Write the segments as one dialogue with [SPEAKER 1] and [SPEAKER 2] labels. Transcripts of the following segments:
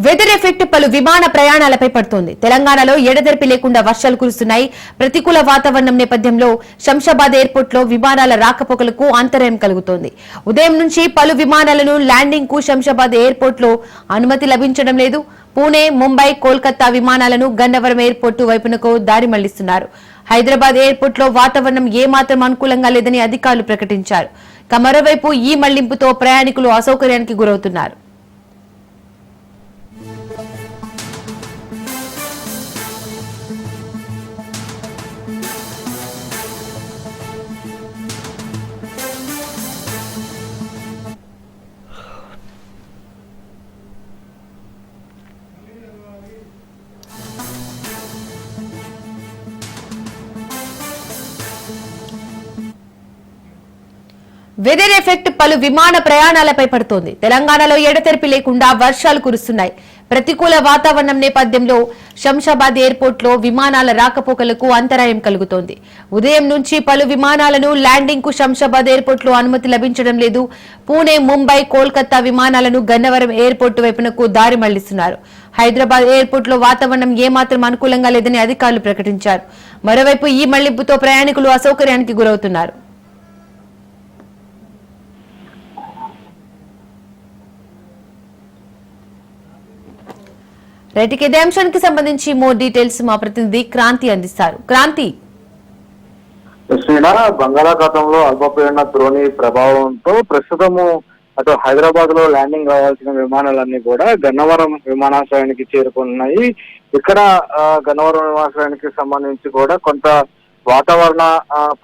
[SPEAKER 1] Weather effect పలు విమాన ప్రయాణాలపై పడుతోంది. తెలంగాణలో ఎడతెరిపి లేకుండా వర్షాలు కురుస్తున్నాయి. ప్రతికూల వాతావరణం నేపథ్యంలో శంషాబాద్ ఎయిర్పోర్ట్ లో విమానాల రాకపోకలకు అంతరాయం కలుగుతోంది. ఉదయం నుంచి పలు విమానాలను ల్యాండింగ్ కు శంషాబాద్ ఎయిర్పోర్ట్ లో అనుమతి లభించడం లేదు. పూణే, ముంబై, కోల్కతా విమానాలను గన్నవరం ఎయిర్పోర్టు వైపునకు దారి మళ్లిస్తున్నారు. హైదరాబాద్ ఎయిర్పోర్ట్ లో వాతావరణం ఏమాత్రం అనుకూలంగా లేదని అధికారులు ప్రకటించారు. మరోవైపు ఈ మళ్లింపుతో ప్రయాణికులు అసౌకర్యానికి గురవుతున్నారు. వెదర్ ఎఫెక్ట్ పలు విమాన ప్రయాణాలపై పడుతోంది. తెలంగాణలో ఎడతెరిపి లేకుండా వర్షాలు కురుస్తున్నాయి. ప్రతికూల వాతావరణం నేపథ్యంలో శంషాబాద్ ఎయిర్పోర్ట్ లో విమానాల రాకపోకలకు అంతరాయం కలుగుతోంది. ఉదయం నుంచి పలు విమానాలను ల్యాండింగ్ కు శంషాబాద్ ఎయిర్పోర్ట్ లో అనుమతి లభించడం లేదు. పూణే, ముంబై, కోల్కతా విమానాలను గన్నవరం ఎయిర్పోర్టు వైపునకు దారి మళ్లిస్తున్నారు. హైదరాబాద్ ఎయిర్పోర్ట్ లో వాతావరణం ఏమాత్రం అనుకూలంగా లేదని అధికారులు ప్రకటించారు. మరోవైపు ఈ మళ్లింపుతో ప్రయాణికులు అసౌకర్యానికి గురవుతున్నారు. రైట్, ఇదే అంశానికి సంబంధించి మోర్ డీటెయిల్స్ మా ప్రతినిధి క్రాంతి అందిస్తారు. క్రాంతి,
[SPEAKER 2] బంగాళాఖాతంలో అల్పపీడన ద్రోణి ప్రభావంతో ప్రస్తుతము అటు హైదరాబాద్ లో ల్యాండింగ్ కావాల్సిన విమానాలన్నీ కూడా గన్నవరం విమానాశ్రయానికి చేరుకున్నాయి. ఇక్కడ గన్నవరం విమానాశ్రయానికి సంబంధించి కూడా కొంత వాతావరణ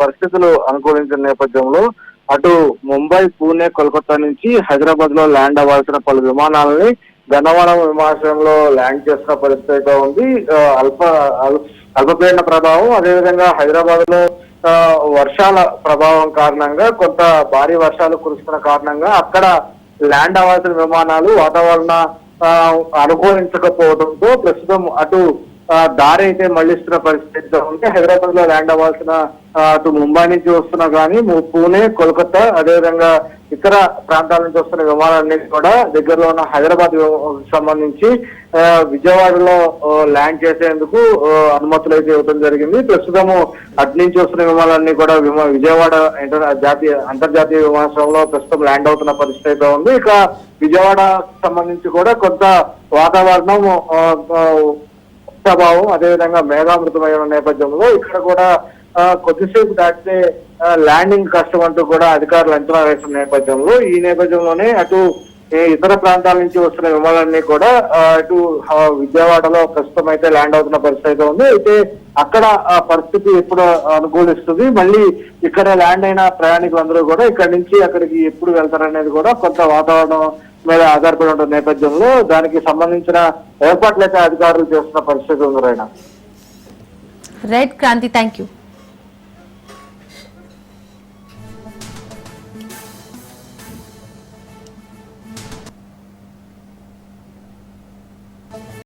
[SPEAKER 2] పరిస్థితులు అనుకూలించిన నేపథ్యంలో అటు ముంబై, పూణే, కోల్కతా నుంచి హైదరాబాద్ లో ల్యాండ్ అవ్వాల్సిన పలు విమానాలని గన్నవరం విమానాశ్రయంలో ల్యాండ్ చేస్తున్న పరిస్థితి ఉంది. అల్పపీడన ప్రభావం, అదేవిధంగా హైదరాబాద్ లో వర్షాల ప్రభావం కారణంగా కొంత భారీ వర్షాలు కురుస్తున్న కారణంగా అక్కడ ల్యాండ్ అవ్వాల్సిన విమానాలు వాతావరణ అనుకూలించకపోవడంతో ప్రస్తుతం అటు దారి అయితే మళ్లిస్తున్న పరిస్థితిలో ఉంది. హైదరాబాద్ లో ల్యాండ్ అవ్వాల్సిన అటు ముంబై నుంచి వస్తున్నా కానీ పూణే, కోల్కతా, అదేవిధంగా ఇతర ప్రాంతాల నుంచి వస్తున్న విమానాలన్నీ కూడా దగ్గరలో ఉన్న హైదరాబాద్ సంబంధించి విజయవాడలో ల్యాండ్ చేసేందుకు అనుమతులు అయితే ఇవ్వడం జరిగింది. ప్రస్తుతము అటు నుంచి వస్తున్న విమానాలన్నీ కూడా విజయవాడ అంతర్జాతీయ విమానాశ్రయంలో ప్రస్తుతం ల్యాండ్ అవుతున్న పరిస్థితి అయితే ఉంది. ఇక విజయవాడ సంబంధించి కూడా కొంత వాతావరణం ప్రభావం, అదేవిధంగా మేఘామృతమైన నేపథ్యంలో ఇక్కడ కూడా కొద్దిసేపు దాటితే ల్యాండింగ్ కష్టం అంటూ కూడా అధికారులు అంచనా వేసిన నేపథ్యంలో ఈ నేపథ్యంలోనే అటు ఇతర ప్రాంతాల నుంచి వస్తున్న విమానాలన్నీ కూడా అటు విజయవాడలో ప్రస్తుతం అయితే ల్యాండ్ అవుతున్న పరిస్థితి ఉంది. అయితే అక్కడ ఆ పరిస్థితి ఎప్పుడు అనుకూలిస్తుంది, మళ్ళీ ఇక్కడ ల్యాండ్ అయిన ప్రయాణికులందరూ కూడా ఇక్కడి నుంచి అక్కడికి ఎప్పుడు వెళ్తారనేది కూడా కొంత వాతావరణం మీద ఆధారపడి ఉన్న నేపథ్యంలో దానికి సంబంధించిన ఏర్పాట్లు అయితే అధికారులు చేస్తున్న పరిస్థితి ఉంది.
[SPEAKER 1] Right Kranthi, thank you.